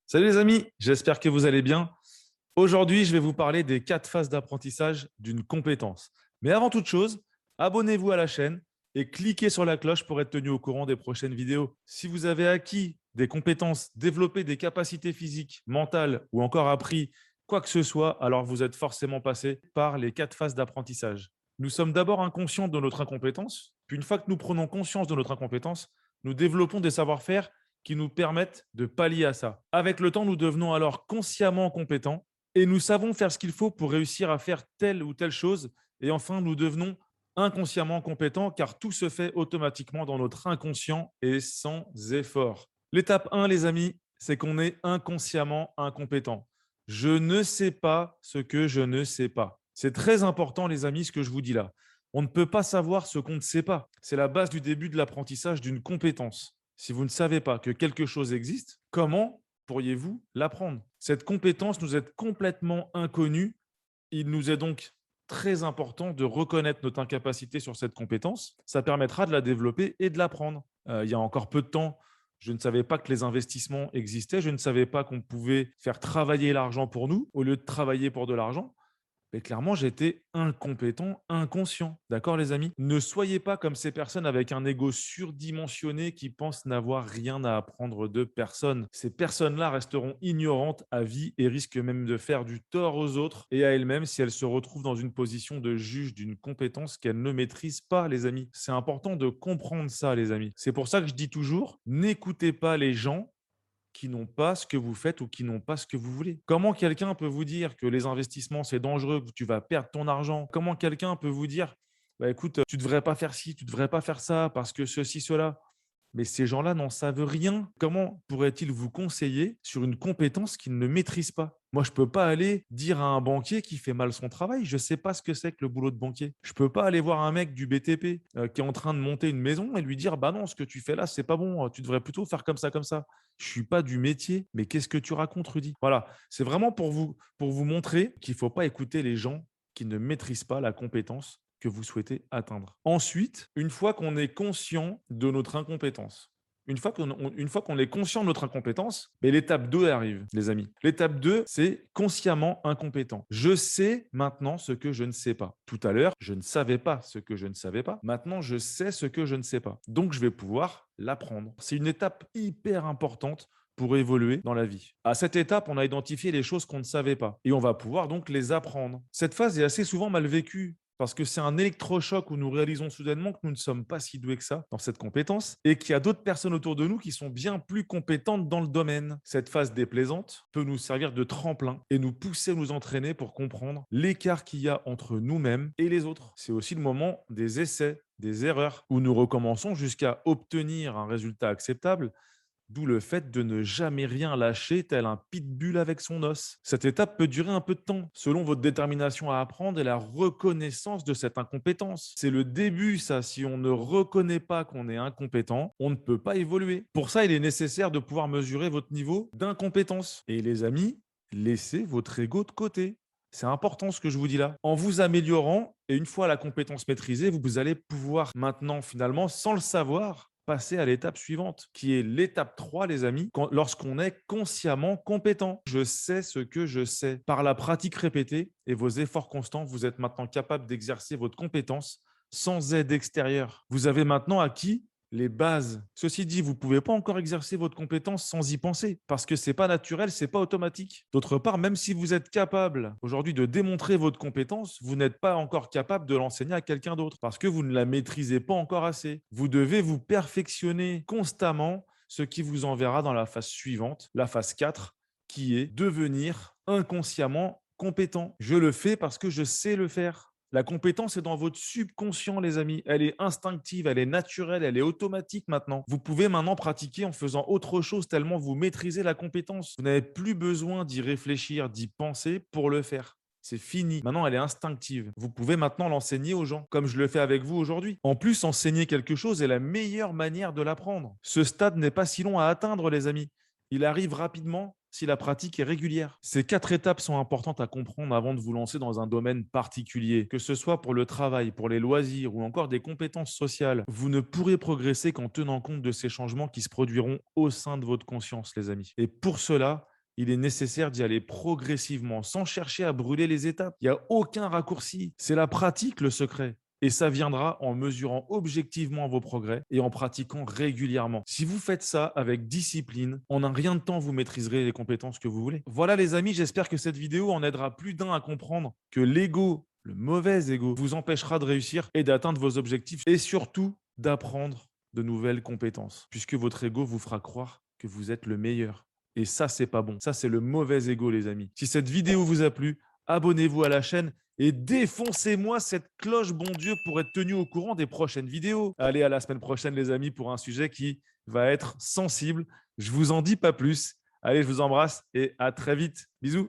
Salut les amis, j'espère que vous allez bien. Aujourd'hui, je vais vous parler des 4 phases d'apprentissage d'une compétence. Mais avant toute chose, abonnez-vous à la chaîne et cliquez sur la cloche pour être tenu au courant des prochaines vidéos. Si vous avez acquis des compétences, développé des capacités physiques, mentales ou encore appris quoi que ce soit, alors vous êtes forcément passé par les 4 phases d'apprentissage. Nous sommes d'abord inconscients de notre incompétence, puis une fois que nous prenons conscience de notre incompétence, nous développons des savoir-faire qui nous permettent de pallier à ça. Avec le temps, nous devenons alors consciemment compétents et nous savons faire ce qu'il faut pour réussir à faire telle ou telle chose. Et enfin, nous devenons inconsciemment compétents car tout se fait automatiquement dans notre inconscient et sans effort. L'étape 1, les amis, c'est qu'on est inconsciemment incompétent. Je ne sais pas ce que je ne sais pas. C'est très important, les amis, ce que je vous dis là. On ne peut pas savoir ce qu'on ne sait pas. C'est la base du début de l'apprentissage d'une compétence. Si vous ne savez pas que quelque chose existe, comment pourriez-vous l'apprendre? Cette compétence nous est complètement inconnue. Il nous est donc très important de reconnaître notre incapacité sur cette compétence. Ça permettra de la développer et de l'apprendre. Il y a encore peu de temps, je ne savais pas que les investissements existaient. Je ne savais pas qu'on pouvait faire travailler l'argent pour nous au lieu de travailler pour de l'argent. Mais clairement, j'étais incompétent, inconscient. D'accord, les amis? Ne soyez pas comme ces personnes avec un ego surdimensionné qui pensent n'avoir rien à apprendre de personne. Ces personnes-là resteront ignorantes à vie et risquent même de faire du tort aux autres et à elles-mêmes si elles se retrouvent dans une position de juge d'une compétence qu'elles ne maîtrisent pas, les amis. C'est important de comprendre ça, les amis. C'est pour ça que je dis toujours, n'écoutez pas les gens qui n'ont pas ce que vous faites ou qui n'ont pas ce que vous voulez. Comment quelqu'un peut vous dire que les investissements, c'est dangereux, que tu vas perdre ton argent? Comment quelqu'un peut vous dire, bah, écoute, tu ne devrais pas faire ci, tu ne devrais pas faire ça parce que ceci, cela? Mais ces gens-là n'en savent rien. Comment pourraient-ils vous conseiller sur une compétence qu'ils ne maîtrisent pas? Moi, je ne peux pas aller dire à un banquier qui fait mal son travail. Je ne sais pas ce que c'est que le boulot de banquier. Je ne peux pas aller voir un mec du BTP qui est en train de monter une maison et lui dire, bah non, ce que tu fais là, c'est pas bon. Tu devrais plutôt faire comme ça, comme ça. Je ne suis pas du métier. Mais qu'est-ce que tu racontes, Rudy? Voilà, c'est vraiment pour vous montrer qu'il ne faut pas écouter les gens qui ne maîtrisent pas la compétence que vous souhaitez atteindre. Ensuite, une fois qu'on est conscient de notre incompétence, une fois qu'on est conscient de notre incompétence, mais l'étape 2 arrive, les amis. L'étape 2, c'est consciemment incompétent. Je sais maintenant ce que je ne sais pas. Tout à l'heure, je ne savais pas ce que je ne savais pas. Maintenant, je sais ce que je ne sais pas. Donc, je vais pouvoir l'apprendre. C'est une étape hyper importante pour évoluer dans la vie. À cette étape, on a identifié les choses qu'on ne savait pas et on va pouvoir donc les apprendre. Cette phase est assez souvent mal vécue parce que c'est un électrochoc où nous réalisons soudainement que nous ne sommes pas si doués que ça dans cette compétence et qu'il y a d'autres personnes autour de nous qui sont bien plus compétentes dans le domaine. Cette phase déplaisante peut nous servir de tremplin et nous pousser à nous entraîner pour comprendre l'écart qu'il y a entre nous-mêmes et les autres. C'est aussi le moment des essais, des erreurs, où nous recommençons jusqu'à obtenir un résultat acceptable. D'où le fait de ne jamais rien lâcher tel un pitbull avec son os. Cette étape peut durer un peu de temps, selon votre détermination à apprendre et la reconnaissance de cette incompétence. C'est le début, ça. Si on ne reconnaît pas qu'on est incompétent, on ne peut pas évoluer. Pour ça, il est nécessaire de pouvoir mesurer votre niveau d'incompétence. Et les amis, laissez votre ego de côté. C'est important ce que je vous dis là. En vous améliorant, et une fois la compétence maîtrisée, vous allez pouvoir maintenant, finalement, sans le savoir, passer à l'étape suivante, qui est l'étape 3, les amis, lorsqu'on est consciemment compétent. Je sais ce que je sais. Par la pratique répétée et vos efforts constants, vous êtes maintenant capable d'exercer votre compétence sans aide extérieure. Vous avez maintenant acquis les bases. Ceci dit, vous ne pouvez pas encore exercer votre compétence sans y penser, parce que ce n'est pas naturel, ce n'est pas automatique. D'autre part, même si vous êtes capable aujourd'hui de démontrer votre compétence, vous n'êtes pas encore capable de l'enseigner à quelqu'un d'autre, parce que vous ne la maîtrisez pas encore assez. Vous devez vous perfectionner constamment, ce qui vous enverra dans la phase suivante, la phase 4, qui est devenir inconsciemment compétent. Je le fais parce que je sais le faire. La compétence est dans votre subconscient, les amis. Elle est instinctive, elle est naturelle, elle est automatique maintenant. Vous pouvez maintenant pratiquer en faisant autre chose tellement vous maîtrisez la compétence. Vous n'avez plus besoin d'y réfléchir, d'y penser pour le faire. C'est fini. Maintenant, elle est instinctive. Vous pouvez maintenant l'enseigner aux gens, comme je le fais avec vous aujourd'hui. En plus, enseigner quelque chose est la meilleure manière de l'apprendre. Ce stade n'est pas si long à atteindre, les amis. Il arrive rapidement si la pratique est régulière. Ces 4 étapes sont importantes à comprendre avant de vous lancer dans un domaine particulier, que ce soit pour le travail, pour les loisirs ou encore des compétences sociales. Vous ne pourrez progresser qu'en tenant compte de ces changements qui se produiront au sein de votre conscience, les amis. Et pour cela, il est nécessaire d'y aller progressivement, sans chercher à brûler les étapes. Il n'y a aucun raccourci. C'est la pratique le secret. Et ça viendra en mesurant objectivement vos progrès et en pratiquant régulièrement. Si vous faites ça avec discipline, en un rien de temps, vous maîtriserez les compétences que vous voulez. Voilà les amis, j'espère que cette vidéo en aidera plus d'un à comprendre que l'ego, le mauvais ego, vous empêchera de réussir et d'atteindre vos objectifs et surtout d'apprendre de nouvelles compétences, puisque votre ego vous fera croire que vous êtes le meilleur. Et ça, c'est pas bon. Ça, c'est le mauvais ego, les amis. Si cette vidéo vous a plu, abonnez-vous à la chaîne et défoncez-moi cette cloche, bon Dieu, pour être tenu au courant des prochaines vidéos. Allez, à la semaine prochaine, les amis, pour un sujet qui va être sensible. Je vous en dis pas plus. Allez, je vous embrasse et à très vite. Bisous.